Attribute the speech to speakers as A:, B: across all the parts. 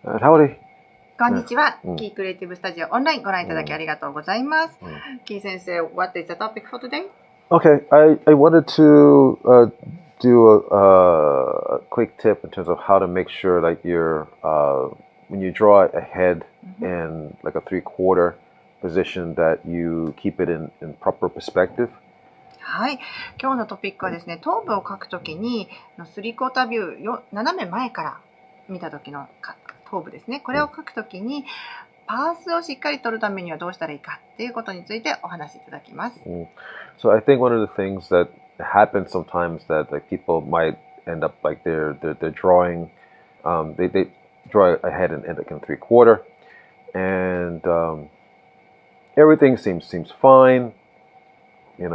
A: Howdy.
B: こんにちは、
A: うん
B: キークリエイティブスタジオオンラインご覧いただきありがとうございます。キー先生、What is the topic for today?
A: Okay, I wanted to do a quick tip in terms of how to make sure that you're when you draw a head in like a three-quarter position that you keep it in proper perspective.
B: はい、今日のトピックはですね、頭部を描くときにスリークォータービュー斜め前から見た時の頭部ですね。これを描くときにパースをしっかり取るためにはどうしたらいいかっていうことについてお話しいただきます。
A: So I think one of the things that happens sometimes that like people might end up like they're drawing, they draw a head in like in three-quarter, and everything seems fine. They're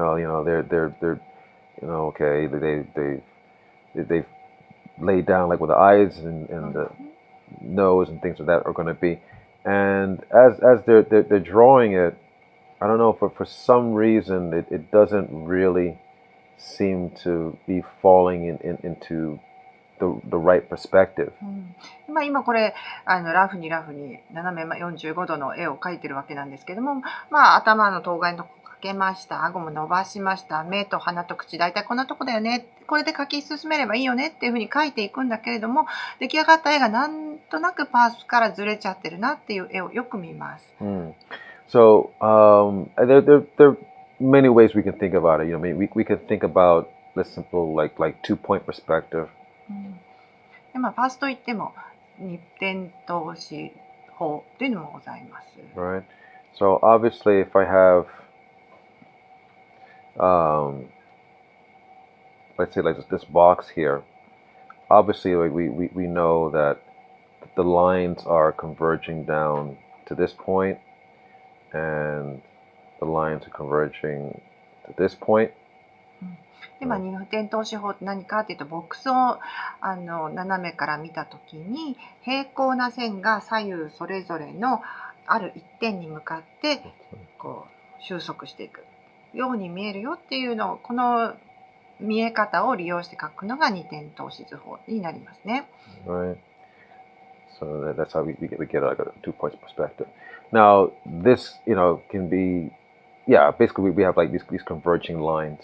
A: okay. They've laid down like where the eyes and the nose and things like that are going to be, and as they're drawing it, I don't know, for some reason it doesn't really seem to be falling into the right perspective.
B: 今これラフに斜め45度の絵を描いてるわけなんですけども、頭の頭蓋のとこ描けました、顎も伸ばしました、目と鼻と口大体こんなとこだよね、これで描き進めればいいよねっていうふうに描いていくんだけれども、出来上がった絵がなんとなくパースからずれちゃってるなっていう絵をよく見ます。
A: So there are many ways we can think about it. I mean, we can think about the simple like 2-point perspective.
B: でパースといっても二点透視法というのもございます。
A: Right. So obviously, if I have, let's say like this box here, obviously like we know that the lines are converging down to this point, and the lines are converging to this point.
B: で二点透視法って何かっていうと、ボックスを斜めから見たときに平行な線が左右それぞれのある一点に向かってこう収束していくように見えるよっていうのを、この見え方を利用して描くのが二点透視図法になりますね。
A: Right. So that's how we get like a 2-point perspective. Now this can be, yeah, basically we have like these converging lines.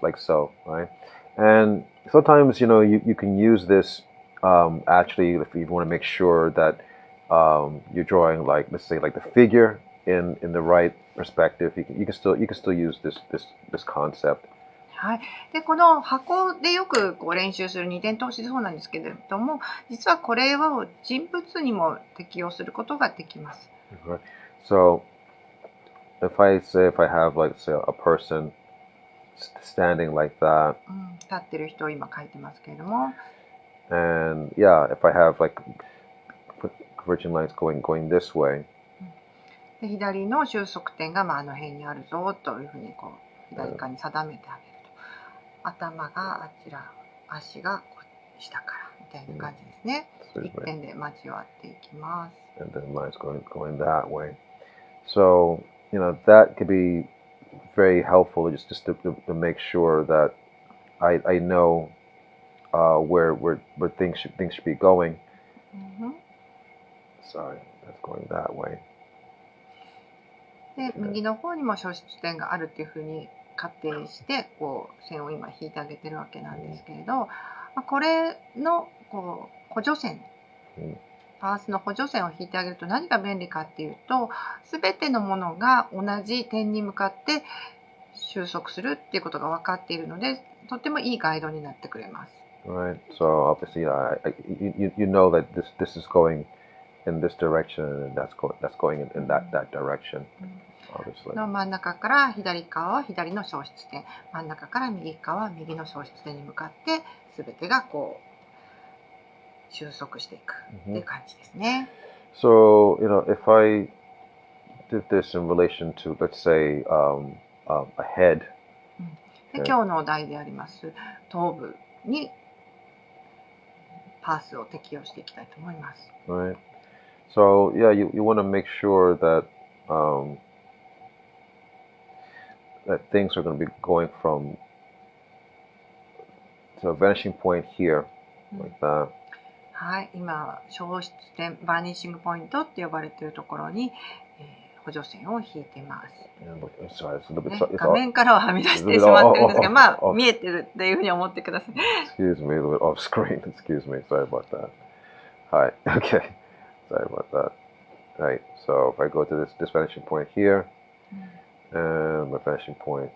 A: Like so, right? And sometimes you can use this actually if you want to make sure that you're drawing like, let's say like the figure in the right perspective. You can still use this concept.
B: はい、でこの箱でよく練習する二点透視図法なんですけれども、実はこれを人物にも適用することができます。
A: So if I have like say a person standing like that,
B: 立ってる人を今描いてますけれども、
A: and yeah, if I have like converging lines going this way,
B: で左の収束点があの辺にあるぞというふうに左側に定めてあげると、頭があちら、足が下からみたいな感じですね。一点で交わっていきます。
A: and then lines going that way. So that could be very helpful just to make sure that I know where things should be going. Sorry, that's going that way.
B: で右の方にも消失点があるっていうふうに仮定して線を今引いてあげてるわけなんですけれど、これの補助線、パースの補助線を引いてあげると何が便利かっていうと、全てのものが同じ点に向かって収束するっていうことが分かっているので、とてもいいガイドになってくれます。
A: Right. So obviously, you know that this is going in this direction, and that's going in that direction. Obviously.
B: の真ん中から左側は左の消失点、真ん中から右側は右の消失点に向かって全てが収束していくっていう感じですね。
A: So if I did this in relation to, let's say, a head.
B: で今日のお題であります頭部にパースを適用していきたいと思います。
A: Right. So yeah, you want to make sure that that things are going to be going from to a vanishing point here, like that.
B: はい、今消失点バーニッシングポイントって呼ばれているところに、補助線を引いてます。
A: Sorry, it's a little bit.
B: ね
A: It's
B: 画面からははみ出
A: a
B: し
A: little
B: て
A: bit
B: しまってるんですが、まあ
A: off.
B: 見えてるっていうふうに思ってください。
A: Excuse me, a little bit off screen. Excuse me. Sorry about that. Hi. Okay. Sorry about that. Right. So if I go to this vanishing point here, and my vanishing point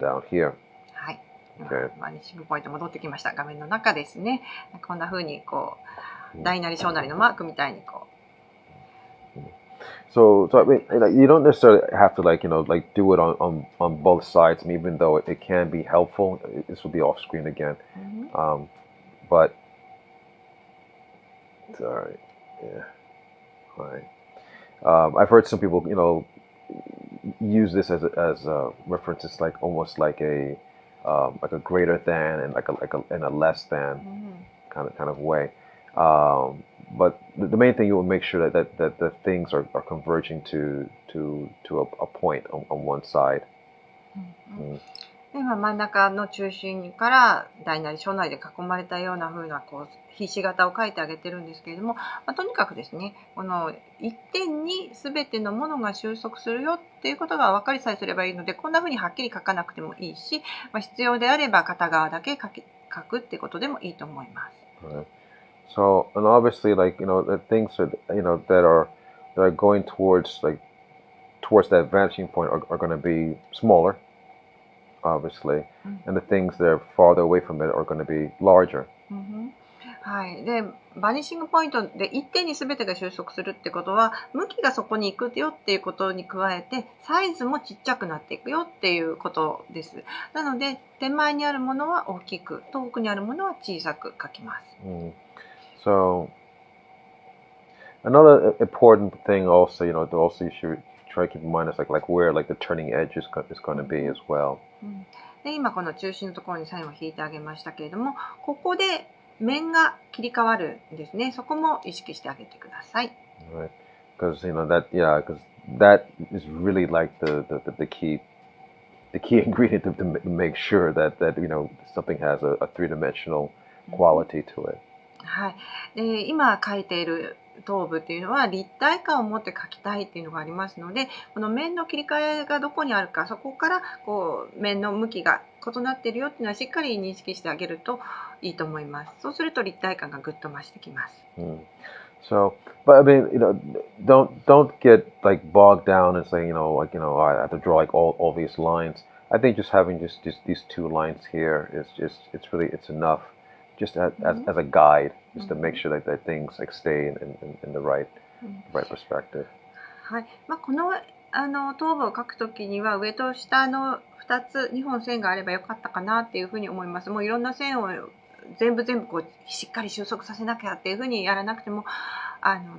A: down here.
B: はい。今
A: Okay.
B: バーニッシングポイント戻ってきました。画面の中ですね。こんなふうにこう大なり小なりのマークみたいにこう。
A: So I mean, like, you don't necessarily have to like do it on both sides. I mean, even though it can be helpful, this will be off screen again. But sorry, yeah, right. I've heard some people, use this as a reference. It's like almost like a greater than and and a less than kind of way. But the main thing, you will make sure that the things are converging to a point on one side.
B: で今真ん中の中心から大なり小なりで囲まれたような風なこうひし形を描いてあげてるんですけれども、とにかくですね、この一点に全てのものが収束するよっていうことが分かりさえすればいいので、こんな風にはっきり書かなくてもいいし、必要であれば片側だけ書くってことでもいいと思います。
A: Right. So, and obviously, like the things that are going towards that vanishing point are going to be smaller, obviously, and the things that are farther away from it are going to be larger.
B: はい、でバニッシングポイントで一点に全てが収束するってことは、向きがそこに行くよっていうことに加えて、サイズもちっちゃくなっていくよっていうことです。なので手前にあるものは大きく、遠くにあるものは小さく書きます。
A: So another important thing also, you should try to keep in mind is like where the turning edge is going to be as well.
B: で今この中心のところに線を引いてあげましたけれども、ここで面が切り替わるんですね。そこも意識してあげてください。
A: Right, because because that is really like the key ingredient to make sure that something has a three-dimensional quality to it.
B: はい。で今描いている頭部っていうのは立体感を持って描きたいっていうのがありますので、この面の切り替えがどこにあるか、そこからこう面の向きが異なっているよっていうのはしっかり認識してあげるといいと思います。そうすると立体感がぐっと増してきます。
A: So, but I mean, don't get like bogged down and saying, I have to draw like all these lines. I think just having just these two lines here is it's enough, just as a guide, just to make sure that things like stay in the right perspective.
B: はい。この頭部を描くときには上と下の2本線があればよかったかなっていうふうに思います。もういろんな線を全部こうしっかり収束させなきゃっていうふうにやらなくても、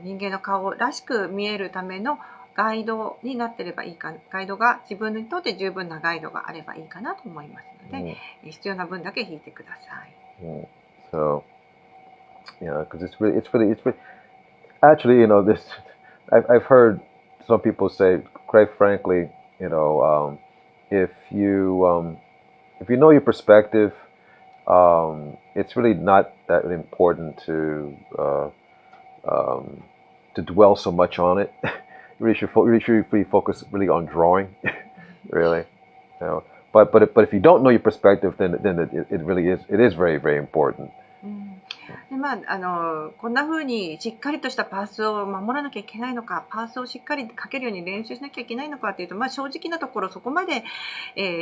B: 人間の顔らしく見えるためのガイドになってればいいか、ガイドが自分にとって十分なガイドがあればいいかなと思いますので、必要な分だけ引いてください。
A: So, because it's really actually, this I've heard some people say, quite frankly, if you know your perspective, it's really not that important to dwell so much on it. You really should focus really on drawing, really. But if you don't know your perspective, then it really is very, very important.
B: でこんな風にしっかりとしたパースを守らなきゃいけないのか、パースをしっかり書けるように練習しなきゃいけないのかっていうと、正直なところそこまで、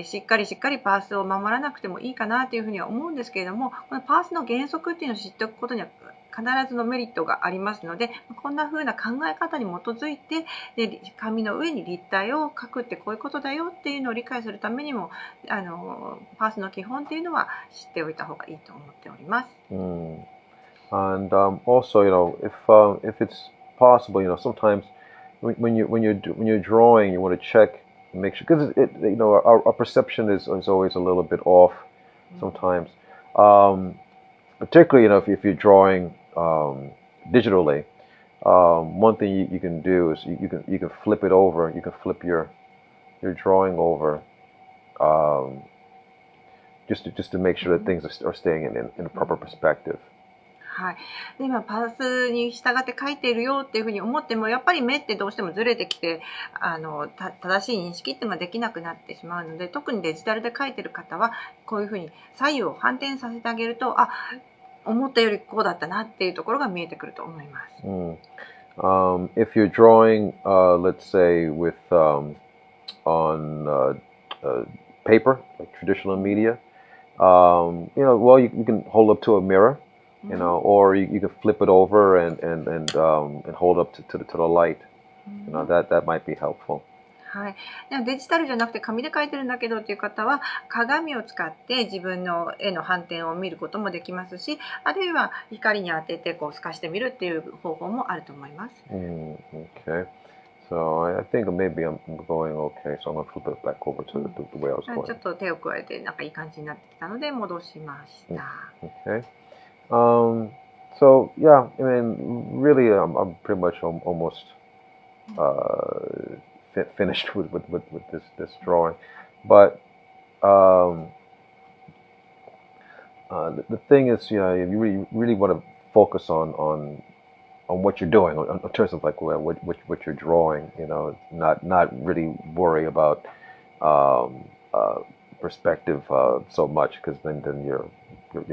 B: しっかりパースを守らなくてもいいかなというふうには思うんですけれども、このパースの原則っていうのを知っておくことには必ずのメリットがありますので、こんな風な考え方に基づいて、で紙の上に立体を描くってこういうことだよっていうのを理解するためにも、パースの基本っていうのは知っておいた方がいいと思っております。
A: And also, if it's possible, sometimes when you're drawing, you want to check, make sure, because our perception is always a little bit off sometimes. Particularly, if you're drawing digitally, one thing you can do is you can flip it over. You can flip your drawing over, just to make sure that things are staying in a proper perspective.
B: はい。で、今パースに従って書いているよっていうふうに思っても、やっぱり目ってどうしてもずれてきて、正しい認識っていうのができなくなってしまうので、特にデジタルで書いてる方は、こういうふうに左右を反転させてあげると、あ、思ったよりこうだったなっていうところが見えてくると思います。
A: Mm. If you're drawing, let's say, with on paper, like traditional media, well, you can hold up to a mirror,
B: う
A: you
B: ん
A: know, or you can flip it over and hold up to the light.
B: う
A: You know,
B: ん
A: that might be helpful.
B: はい、でもデジタルじゃなくて紙で描いてるんだけどっていう方は鏡を使って自分の絵の反転を見ることもできますし、あるいは光に当ててこう透かしてみるっていう方法もあると思います。
A: Okay. So I think maybe I'm going okay. So I'm gonna flip it back over to
B: うん、
A: the way I was
B: ちょ
A: going.
B: っと手を加えてなんかいい感じになってきたので戻しまし
A: うん
B: た。
A: Okay. Um, so yeah, I mean, really, I'm pretty much almost finished with this drawing, but um, the thing is, you really want to focus on what you're doing in terms of like what you're drawing. Not really worry about um, uh, perspective so much because then your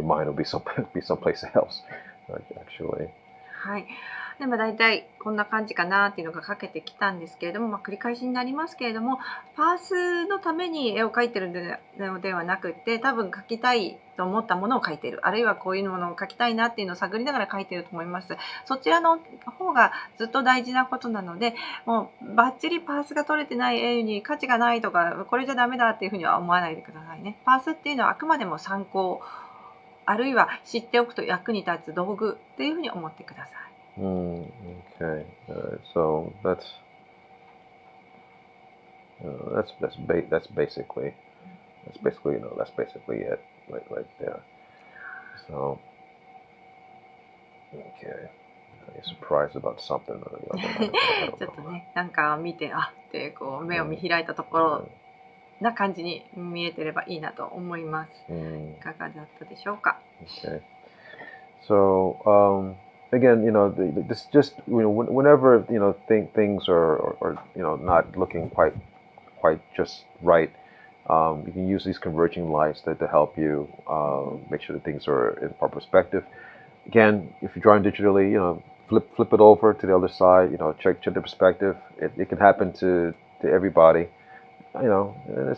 A: mind will be be someplace else. Actually.
B: はい。でも大体こんな感じかなっていうのが描けてきたんですけれども、繰り返しになりますけれども、パースのために絵を描いてるのではなくって、多分描きたいと思ったものを描いている、あるいはこういうものを描きたいなっていうのを探りながら描いていると思います。そちらの方がずっと大事なことなので、もうバッチリパースが取れてない絵に価値がないとか、これじゃダメだっていうふうには思わないでくださいね。パースっていうのはあくまでも参考、あるいは知っておくと役に立つ道具っていうふうに思ってください。
A: Okay. So that's basically that's basically it right there. So okay. You're surprised about something. I
B: ちょ
A: don't
B: っと
A: know.
B: ね、なんか見て、あってこう目を見
A: Mm,
B: 開いたところな感じに見えてればいいなと思います。
A: mm,
B: いかがだったでしょうか。
A: okay. So again, this just whenever things are not looking quite just right, you can use these converging lines to help you make sure that things are in proper perspective. Again, if you're drawing digitally, flip it over to the other side. Check the perspective. It can happen to everybody.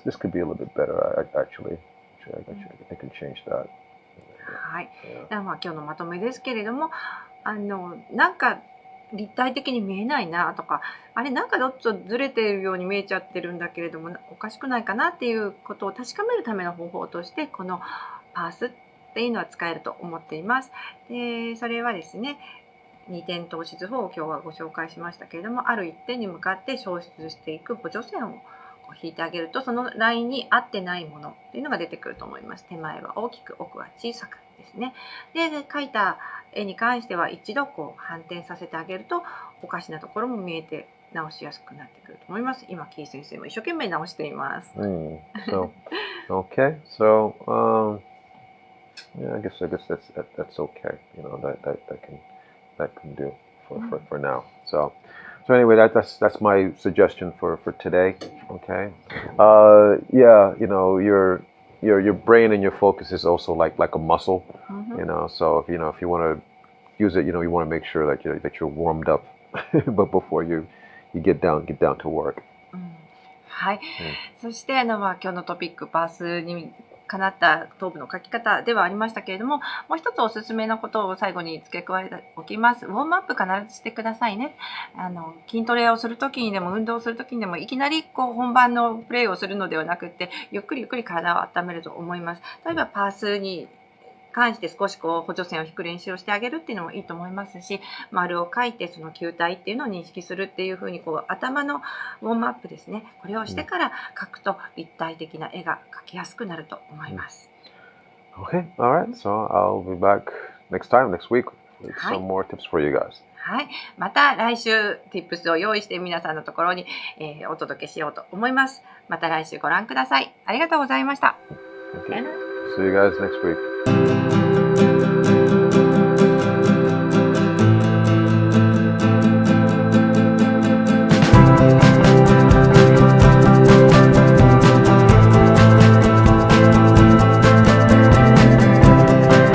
A: This could be a little bit better actually. I can change that.
B: はい。
A: Yeah.
B: では今日のまとめですけれども、なんか立体的に見えないなとか、あれなんかちょっとずれているように見えちゃってるんだけれども、おかしくないかなっていうことを確かめるための方法として、このパースっていうのは使えると思っています。で、それはですね、2点透視図法を今日はご紹介しましたけれども、ある一点に向かって消失していく補助線をこう引いてあげると、そのラインに合ってないものっていうのが出てくると思います。手前は大きく、奥は小さくですね。で、描いた絵に関しては一度こう反転させてあげると、おかしなところも見えて直しやすくなってくると思います。今、キー先生も一生懸命直しています。
A: So okay. So yeah, I guess that's okay. That can do for now. So anyway, that's my suggestion for today. Okay. Yeah, your brain and your focus is also like a muscle. So if you want to use it, you want to make sure that you're warmed up, but before you get down to work.
B: はい。そして今日のトピックパースにかなった頭部の書き方ではありましたけれども、もう一つおすすめのことを最後に付け加えておきます。ウォームアップ必ずしてくださいね。筋トレをするときにでも運動をするときにでもいきなりこう本番のプレーをするのではなくて、ゆっくりゆっくり体を温めると思います。例えばパースに関して少しこう補助線を引く練習をしてあげるっていうのもいいと思いますし、丸を書いてその球体っていうのを認識するっていうふうにこう頭のウォームアップですね。これをしてから描くと立体的な絵が描きやすくなると思います。
A: Okay. All right. So I'll be back next week with
B: はい。
A: some more tips for you guys.
B: はい。また来週 Tips を用意して皆さんのところに、お届けしようと思います。また来週ご覧ください。ありがとうございました。
A: Okay. See you guys next week.